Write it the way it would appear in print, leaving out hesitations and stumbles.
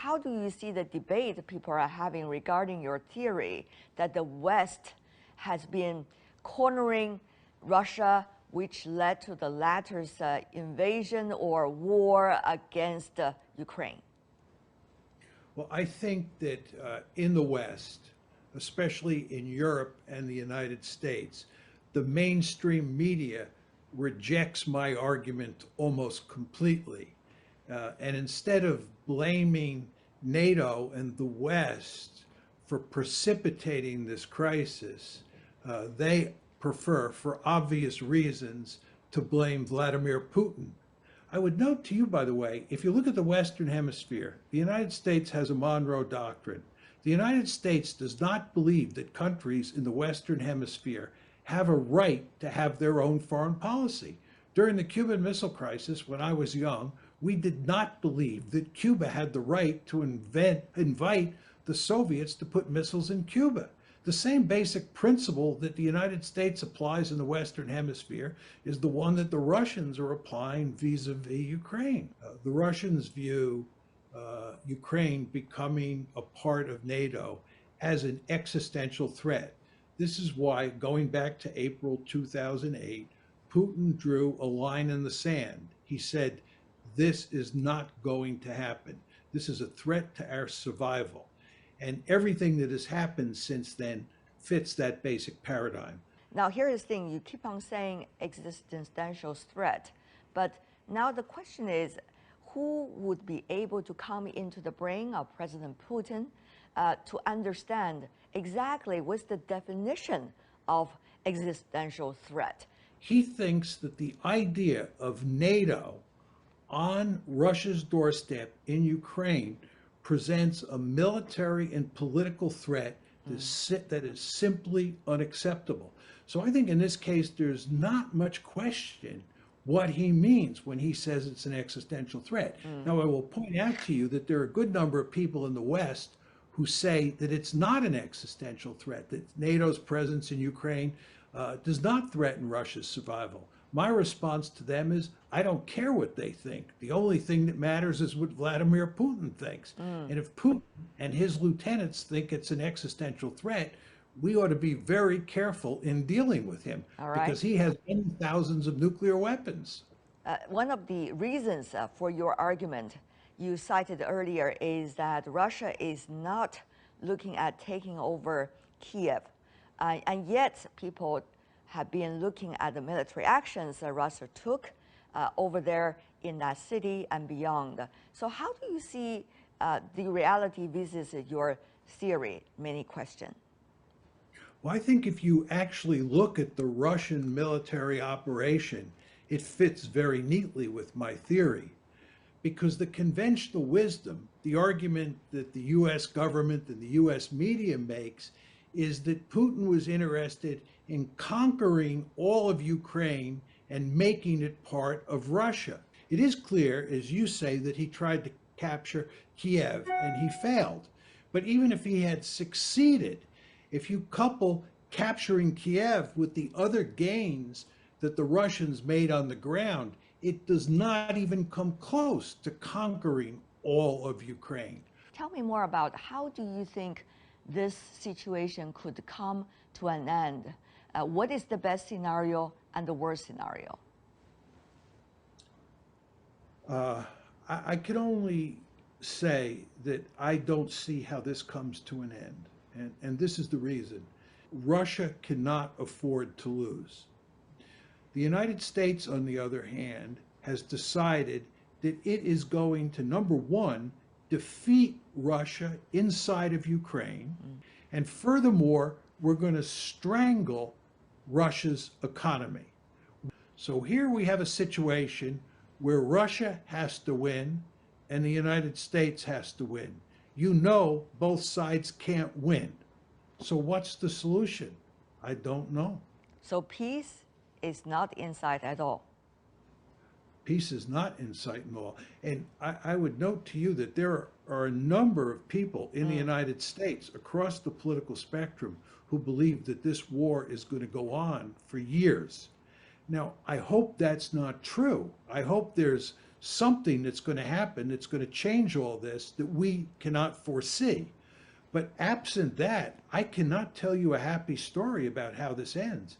how do you see the debate people are having regarding your theory that the West has been cornering Russia, which led to the latter's invasion or war against Ukraine? Well, I think that in the West, especially in Europe and the United States, the mainstream media rejects my argument almost completely. And instead of blaming NATO and the West for precipitating this crisis, they prefer, for obvious reasons, to blame Vladimir Putin. I would note to you, by the way, if you look at the Western Hemisphere, the United States has a Monroe Doctrine. The United States does not believe that countries in the Western Hemisphere have a right to have their own foreign policy. During the Cuban Missile Crisis, when I was young, we did not believe that Cuba had the right to invite the Soviets to put missiles in Cuba. The same basic principle that the United States applies in the Western Hemisphere is the one that the Russians are applying vis-a-vis Ukraine. The Russians view Ukraine becoming a part of NATO as an existential threat. This is why, going back to April 2008, Putin drew a line in the sand. He said, this is not going to happen. This is a threat to our survival. And everything that has happened since then fits that basic paradigm. Now, here's the thing. You keep on saying existential threat, but now the question is, who would be able to come into the brain of President Putin to understand exactly what's the definition of existential threat? He thinks that the idea of NATO on Russia's doorstep in Ukraine presents a military and political threat that is simply unacceptable. So I think in this case, there's not much question what he means when he says it's an existential threat. Now, I will point out to you that there are a good number of people in the West who say that it's not an existential threat, that NATO's presence in Ukraine does not threaten Russia's survival. My response to them is, I don't care what they think. The only thing that matters is what Vladimir Putin thinks. And if Putin and his lieutenants think it's an existential threat, we ought to be very careful in dealing with him because he has thousands of nuclear weapons. One of the reasons for your argument you cited earlier is that Russia is not looking at taking over Kiev. And yet people have been looking at the military actions that Russia took over there in that city and beyond. So how do you see the reality versus your theory? Many questions. Well, I think if you actually look at the Russian military operation, it fits very neatly with my theory. Because the conventional wisdom, the argument that the US government and the US media makes, is that Putin was interested in conquering all of Ukraine and making it part of Russia. It is clear, as you say, that he tried to capture Kiev and he failed. But even if he had succeeded, if you couple capturing Kiev with the other gains that the Russians made on the ground, it does not even come close to conquering all of Ukraine. Tell me more about how do you think this situation could come to an end? What is the best scenario and the worst scenario? I can only say that I don't see how this comes to an end. And this is the reason. Russia cannot afford to lose. The United States, on the other hand, has decided that it is going to, number one, defeat Russia inside of Ukraine. And furthermore, we're going to strangle Russia's economy. So here we have a situation where Russia has to win and the United States has to win. You know both sides can't win. So what's the solution? I don't know. So peace is not in sight at all. Peace is not in sight at all. And I would note to you that there are a number of people in the United States across the political spectrum who believe that this war is going to go on for years. Now, I hope that's not true. I hope there's something that's going to happen that's going to change all this that we cannot foresee. But absent that, I cannot tell you a happy story about how this ends.